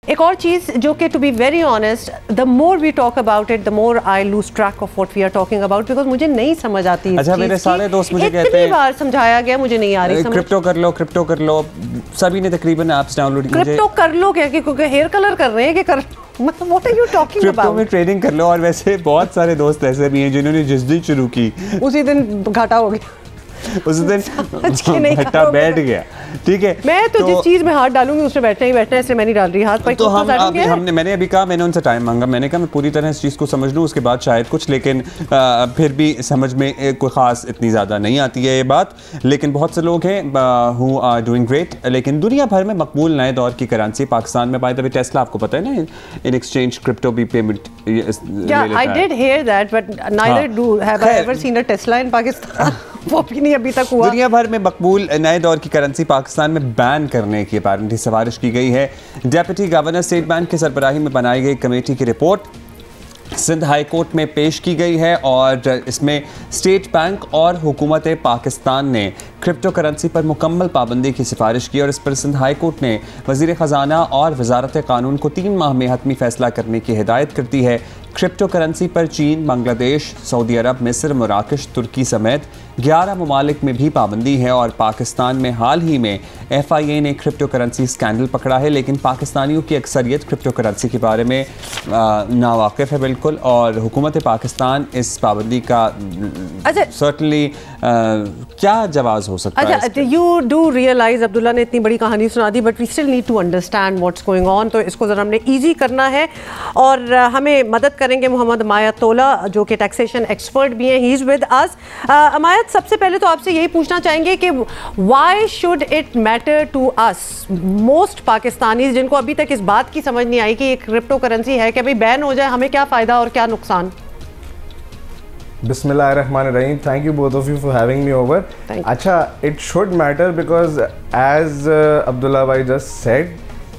एक और चीज़ जो कि to be very honest, the more we talk about it the more I lose track of what we are talking about, because मुझे नहीं समझ आती। अच्छा, मेरे सारे दोस्त मुझे कहते हैं, इतनी बार समझाया गया, मुझे नहीं आ रही समझ। क्रिप्टो कर लो, क्रिप्टो कर लो, सभी ने तकरीबन ऐप्स डाउनलोड की। क्रिप्टो कर लो क्या, क्योंकि हेयर कलर कर रहे हैं कि कर, मतलब what are you talking about? Crypto में ट्रेडिंग कर लो। और वैसे बहुत सारे दोस्त ऐसे भी हैं जिन्होंने जिस दिन शुरू की उसी दिन घाटा हो गया, उस दिन घाटा बैठ गया। ठीक है, मैं तो जिस चीज में हाथ डालूंगी उसमें बैठना ही बैठना है, इसलिए मैं नहीं डाल रही हाथ। पर तो मैंने अभी कहा, मैंने उनसे टाइम मांगा, मैंने कहा मैं पूरी तरह इस चीज़ को समझ लूँ, उसके बाद शायद कुछ, लेकिन फिर भी समझ में कोई ख़ास इतनी ज़्यादा नहीं आती है ये बात। लेकिन बहुत से लोग हैं हु आर डूइंग ग्रेट। लेकिन दुनिया भर में मकबूल नए दौर की करेंसी पाकिस्तान में, बाय द वे टेस्ला आपको पता है ना, इन एक्सचेंज क्रिप्टो भी payment. I did hear that but neither do have I ever seen a Tesla in Pakistan. वो भी नहीं अभी तक हुआ। दुनिया भर में मकबूल नए दौर की करेंसी पाकिस्तान में बैन करने की अपारेंटली सिफारिश की गई है। डेप्यूटी गवर्नर स्टेट बैंक की सरबराही में बनाई गई कमेटी की रिपोर्ट सिंध हाई कोर्ट में पेश की गई है और इसमें स्टेट बैंक और हुकूमत पाकिस्तान ने क्रिप्टो करेंसी पर मुकम्मल पाबंदी की सिफारिश की और इस पर सिंध हाई कोर्ट ने वज़ीर ख़जाना और वजारत कानून को 3 माह में हतमी फ़ैसला करने की हिदायत कर दी है। क्रिप्टो करेंसी पर चीन, बांग्लादेश, सऊदी अरब, मिस्र, मराकश, तुर्की समेत 11 ममालिक में भी पाबंदी है और पाकिस्तान में हाल ही में FIA ने क्रिप्टो करेंसी स्कैंडल पकड़ा है। लेकिन पाकिस्तानियों की अक्सरियत क्रिप्टो करेंसी के बारे में नावाकिफ़ है बिल्कुल, और हुकूमत पाकिस्तान इस पाबंदी का सर्टनली क्या जवाब हो सकता है? अच्छा, यू डू रियलाइज, अब्दुल्ला ने इतनी बड़ी कहानी सुना दी, but we still need to understand what's going on. तो इसको ज़रा हमने ईजी करना है और हमें मदद करेंगे मोहम्मद अमायत तोला, जो कि टैक्सेशन एक्सपर्ट भी हैं। He is with us. अमायत, सबसे पहले तो आपसे यही पूछना चाहेंगे कि why should it matter to us most Pakistanis, जिनको अभी तक इस बात की समझ नहीं आई कि ये क्रिप्टो करेंसी है कि भाई बैन हो जाए, हमें क्या फ़ायदा और क्या नुकसान? Bismillahirrahmanirrahim. Thank you both of you for having me over. अच्छा, it should matter because as Abdullah bhai just said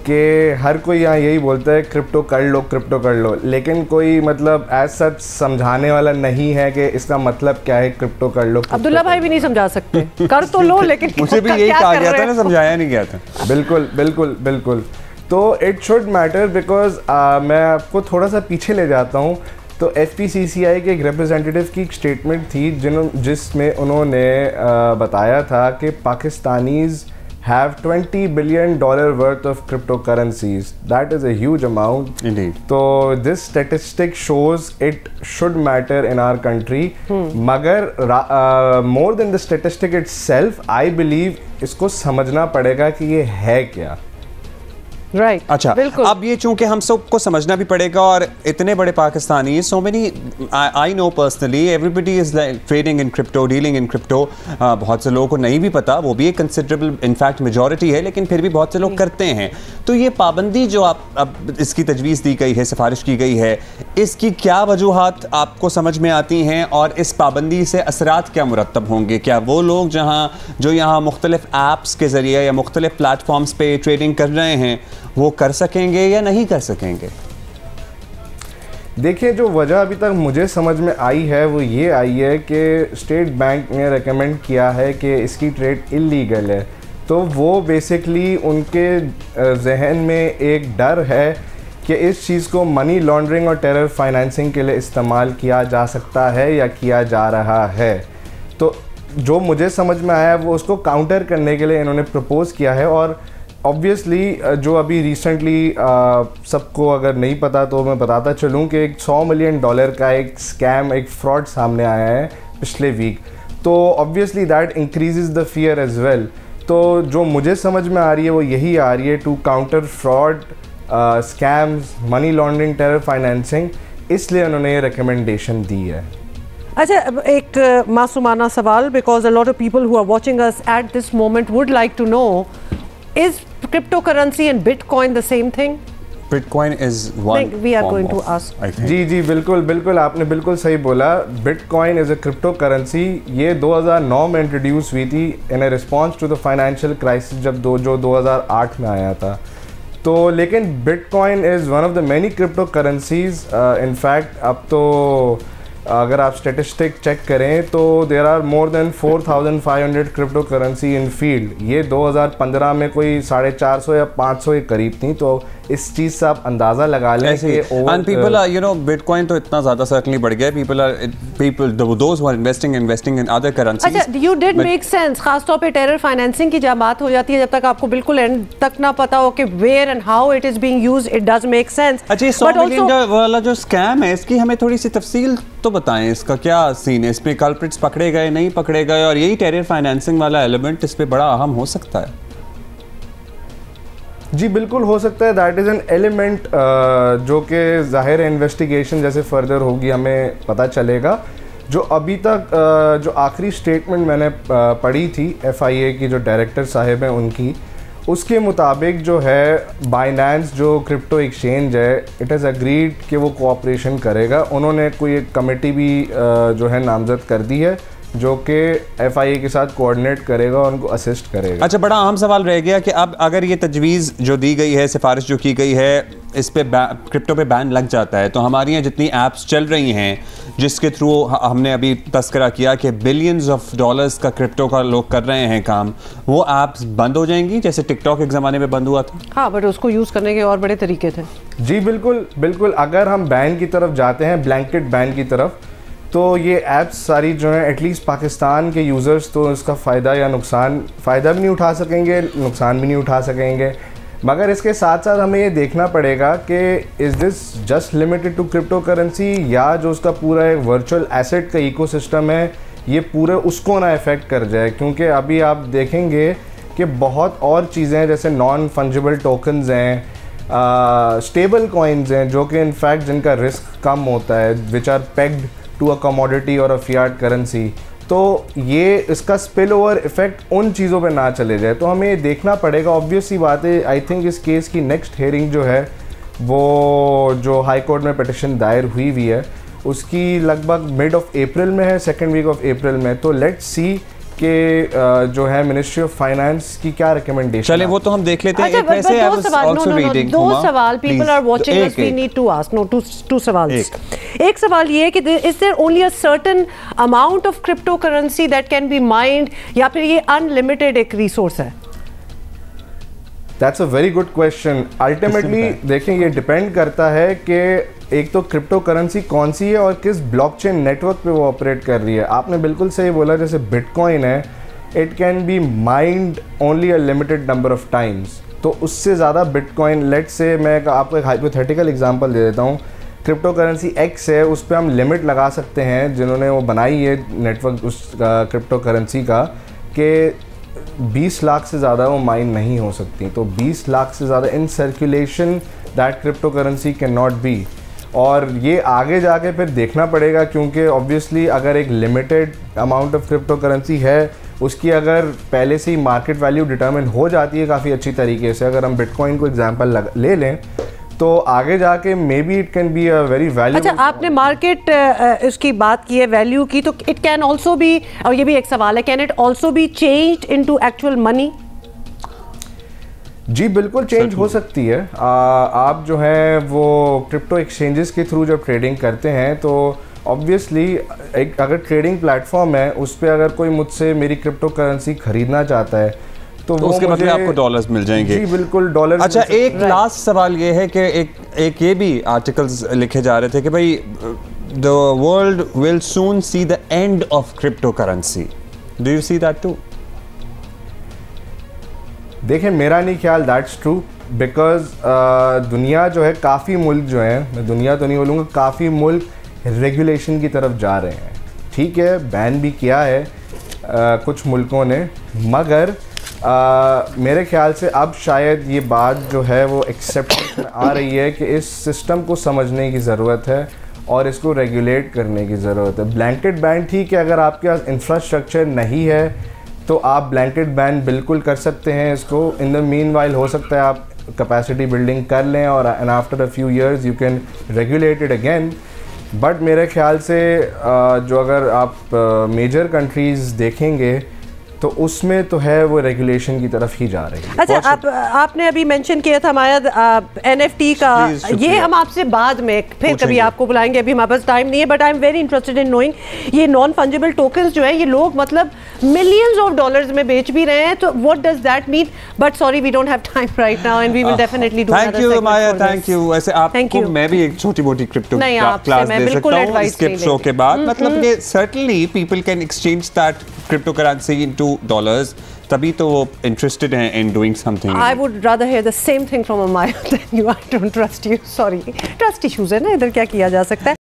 कि हर कोई यहाँ यही बोलता है क्रिप्टो कर लो, क्रिप्टो कर लो, लेकिन कोई मतलब एज सच समझाने वाला नहीं है कि इसका मतलब क्या है क्रिप्टो कर लो। अब्दुल्ला भाई भी नहीं समझा सकते, कर तो लो, लेकिन मुझे भी यही कहा गया था ना, समझाया नहीं गया था। बिल्कुल बिल्कुल बिल्कुल। तो इट शुड मैटर बिकॉज मैं आपको थोड़ा सा पीछे ले जाता हूँ। तो FPCCI के एक रिप्रेजेंटेटिव की एक स्टेटमेंट थी जिसमें उन्होंने बताया था कि Pakistanis have $20 billion worth of cryptocurrencies. That is a huge amount. Indeed. So this statistic shows it should matter in our country. मगर more than the statistic itself, I believe इसको समझना पड़ेगा कि ये है क्या। Right. अच्छा, अब ये चूंकि हम सबको समझना भी पड़ेगा और इतने बड़े Pakistani, so many I know personally everybody is trading in crypto, dealing in crypto. बहुत से लोगों को नहीं भी पता, वो भी एक कंसिडरेबल इनफैक्ट मेजॉरिटी है, लेकिन फिर भी बहुत से लोग करते हैं। तो ये पाबंदी जो अब इसकी तजवीज़ दी गई है, सिफारिश की गई है, इसकी क्या वजूहात आपको समझ में आती हैं और इस पाबंदी से असरात क्या मुरतब होंगे? क्या वो लोग जो यहाँ मुख्तलिफ ऐप्स के ज़रिए या मुख्तलिफ प्लेटफॉर्म्स पे ट्रेडिंग कर रहे हैं वो कर सकेंगे या नहीं कर सकेंगे? देखिए, जो वजह अभी तक मुझे समझ में आई है वो ये आई है कि स्टेट बैंक ने रेकमेंड किया है कि इसकी ट्रेड इलीगल है। तो वो बेसिकली उनके जहन में एक डर है कि इस चीज़ को मनी लॉन्ड्रिंग और टेरर फाइनेंसिंग के लिए इस्तेमाल किया जा सकता है या किया जा रहा है। तो जो मुझे समझ में आया वो उसको काउंटर करने के लिए इन्होंने प्रपोज़ किया है। और ऑब्वियसली जो अभी रिसेंटली सबको अगर नहीं पता तो मैं बताता चलूँ कि एक $100 मिलियन का एक स्कैम, एक फ्रॉड सामने आया है पिछले वीक। तो obviously that increases the fear as well. तो जो मुझे समझ में आ रही है वो यही आ रही है, to counter fraud, scams, money laundering, terror financing, इसलिए उन्होंने ये रिकमेंडेशन दी है। अच्छा, एक मासूमाना सवाल, because a lot of people who are watching us at this moment would like to know, is cryptocurrency and Bitcoin the same thing? Bitcoin is one. We are going to ask. जी बिल्कुल बिल्कुल, आपने बिल्कुल सही बोला। Bitcoin is a cryptocurrency। ये 2009 में introduce हुई थी in a response to the financial crisis, जब जो 2008 में आया था। तो लेकिन Bitcoin is one of the many cryptocurrencies। In fact अब तो अगर आप स्टेटिस्टिक चेक करें तो there are more than 4,500 cryptocurrency in field. ये 2015 में कोई 450 या 500 के करीब थी। तो इस चीज़ से आप अंदाज़ा लगा लें कि and people are, you know, Bitcoin तो इतना ज़्यादा certainly बढ़ गया है, those who are investing in other currencies. अच्छा, you did make sense, खास तौर पे टेरर फाइनेंसिंग की जब बात हो जाती है, जब तक आपको बिल्कुल एंड तक ना पता हो कि where and how it is being used, it does make sense. अच्छा, 100 मिलियन वाला जो स्कैम है, इसकी हमें थोड़ी सी तफसील तो बताएं, इसका क्या सीन है, इसमें कल्प्रिट्स पकड़े गए, नहीं पकड़े गए, और यही टेरर फाइनेंसिंग वाला एलिमेंट इस पे बड़ा अहम हो सकता है। जी बिल्कुल हो सकता है, दैट इज़ एन एलिमेंट जो कि ज़ाहिर इन्वेस्टिगेशन जैसे फर्दर होगी हमें पता चलेगा। जो अभी तक जो आखिरी स्टेटमेंट मैंने पढ़ी थी FIA की जो डायरेक्टर साहिब हैं उनकी, उसके मुताबिक जो है बाइनेंस जो क्रिप्टो एक्सचेंज है, इट हैज़ अग्रीड कि वो कोऑपरेशन करेगा। उन्होंने कोई एक कमेटी भी जो है नामज़द कर दी है जो कि FIA के साथ कोऑर्डिनेट करेगा और उनको असिस्ट करेगा। अच्छा, बड़ा अहम सवाल रह गया कि अब अगर ये तजवीज़ जो दी गई है, सिफारिश जो की गई है, इस पे क्रिप्टो पे बैन लग जाता है, तो हमारी यहाँ जितनी ऐप्स चल रही हैं जिसके थ्रू हमने अभी तस्करा किया कि बिलियंस ऑफ डॉलर्स का क्रिप्टो का लोग कर रहे हैं काम, वो ऐप्स बंद हो जाएंगी जैसे टिकटॉक एक ज़माने में बंद हुआ था? हाँ, बट उसको यूज़ करने के और बड़े तरीके थे। जी बिल्कुल बिल्कुल, अगर हम बैन की तरफ जाते हैं, ब्लैंकेट बैन की तरफ, तो ये ऐप्स सारी जो हैं एटलीस्ट पाकिस्तान के यूज़र्स तो इसका फ़ायदा या नुकसान, फ़ायदा भी नहीं उठा सकेंगे, नुकसान भी नहीं उठा सकेंगे। मगर इसके साथ साथ हमें ये देखना पड़ेगा कि is this just limited to cryptocurrency, या जो उसका पूरा एक वर्चुअल एसेट का इकोसिस्टम है ये पूरे उसको ना इफ़ेक्ट कर जाए। क्योंकि अभी आप देखेंगे कि बहुत और चीज़ें हैं, जैसे नॉन फंजिबल टोकन्स हैं, स्टेबल कॉइन्स हैं, जो कि इनफैक्ट जिनका रिस्क कम होता है, which are pegged to a commodity और अ फियाट करेंसी। तो ये इसका स्पिल ओवर इफ़ेक्ट उन चीज़ों पे ना चले जाए, तो हमें देखना पड़ेगा। ऑब्वियस सी बात है, आई थिंक इस केस की नेक्स्ट हियरिंग जो है वो जो हाई कोर्ट में पिटिशन दायर हुई है उसकी लगभग मिड ऑफ अप्रैल में है, सेकेंड वीक ऑफ अप्रैल में। तो लेट्स सी कि जो है मिनिस्ट्री ऑफ फाइनेंस की क्या रिकमेंडेशन। चलिए वो तो हम देख लेते हैं। अच्छा, दो सवाल people are watching us, we need to ask, no two सवाल। एक सवाल ये है कि is there only a certain amount of cryptocurrency that can be mined, या फिर ये अनलिमिटेड एक रिसोर्स है? That's a very good question. Ultimately देखें, ये डिपेंड करता है कि एक तो क्रिप्टो करेंसी कौन सी है और किस ब्लॉकचेन नेटवर्क पे वो ऑपरेट कर रही है। आपने बिल्कुल सही बोला, जैसे बिटकॉइन है, it can be mind only a limited number of times. तो उससे ज़्यादा बिटकॉइन, लेट्स से मैं आपको एक हाइपोथेटिकल एग्जांपल दे देता हूँ, क्रिप्टो करेंसी X है, उस पर हम लिमिट लगा सकते हैं, जिन्होंने वो बनाई है नेटवर्क उस क्रिप्टो करेंसी का, कि 20 लाख से ज़्यादा वो माइन नहीं हो सकती। तो 20 लाख से ज़्यादा in circulation that crypto currency can not be. और ये आगे जाके फिर देखना पड़ेगा, क्योंकि ऑब्वियसली अगर एक limited amount of crypto currency है, उसकी अगर पहले से ही मार्केट वैल्यू डिटरमिन हो जाती है काफ़ी अच्छी तरीके से, अगर हम बिटकॉइन को एग्जांपल ले लें, तो आगे जाके may be it can be a very valuable. अच्छा, आपने मार्केट इसकी बात की है, वैल्यू की, तो इट कैन ऑल्सो बी, और ये भी एक सवाल है, can it also be changed into actual money? जी बिल्कुल चेंज हो सकती है। आप जो है वो क्रिप्टो एक्सचेंजेस के थ्रू जब ट्रेडिंग करते हैं, तो ऑब्वियसली एक अगर ट्रेडिंग प्लेटफॉर्म है, उस पर अगर कोई मुझसे मेरी क्रिप्टो करेंसी खरीदना चाहता है तो उसके बदले आपको डॉलर्स मिल जाएंगे। जी बिल्कुल, डॉलर्स। अच्छा, एक लास्ट सवाल ये है कि एक ये भी आर्टिकल्स लिखे जा रहे थे कि भाई the world will soon see the end of cryptocurrency. Do you see that too? देखें, मेरा नहीं ख्याल दैट्स ट्रू, बिकॉज दुनिया जो है, काफ़ी मुल्क जो हैं, मैं दुनिया तो नहीं बोलूँगा, काफ़ी मुल्क रेगुलेशन की तरफ जा रहे हैं। ठीक है, बैन भी किया है कुछ मुल्कों ने, मगर मेरे ख्याल से अब शायद ये बात जो है वो एक्सेप्टेंस में आ रही है कि इस सिस्टम को समझने की ज़रूरत है और इसको रेगुलेट करने की ज़रूरत है। ब्लैंकेट बैन ठीक है, अगर आपके पास इंफ्रास्ट्रक्चर नहीं है तो आप ब्लैंकेट बैन बिल्कुल कर सकते हैं इसको। इन द मीनवाइल हो सकता है आप कैपेसिटी बिल्डिंग कर लें और and after a few years you can regulate it again. But मेरे ख्याल से जो अगर आप मेजर कंट्रीज़ देखेंगे तो उसमें तो है वो रेगुलेशन की तरफ ही जा रही है। अच्छा, आपने अभी मेंशन किया था मायद NFT का, ये हम आपसे बाद में फिर कभी आपको बुलाएंगे, अभी हमारे पास टाइम नहीं है, but I am very interested in knowing ये नॉन फंजिबल टोकन्स जो है ये लोग मतलब मिलियंस ऑफ डॉलर्स में बेच भी रहे हैं, तो what does that mean? But sorry we don't have time right now and we will definitely do thank you Maya, thank you. वैसे आपको मैं भी एक छोटी मोटी क्रिप्टो क्लास दे सकता हूं इसके शो के बाद। मतलब कि certainly people can exchange that cryptocurrency into dollars, तभी तो वो इंटरेस्टेड हैं in doing something. I would rather hear the same thing from Maya than you. I don't trust you, sorry, trust issues है ना इधर, क्या किया जा सकता है।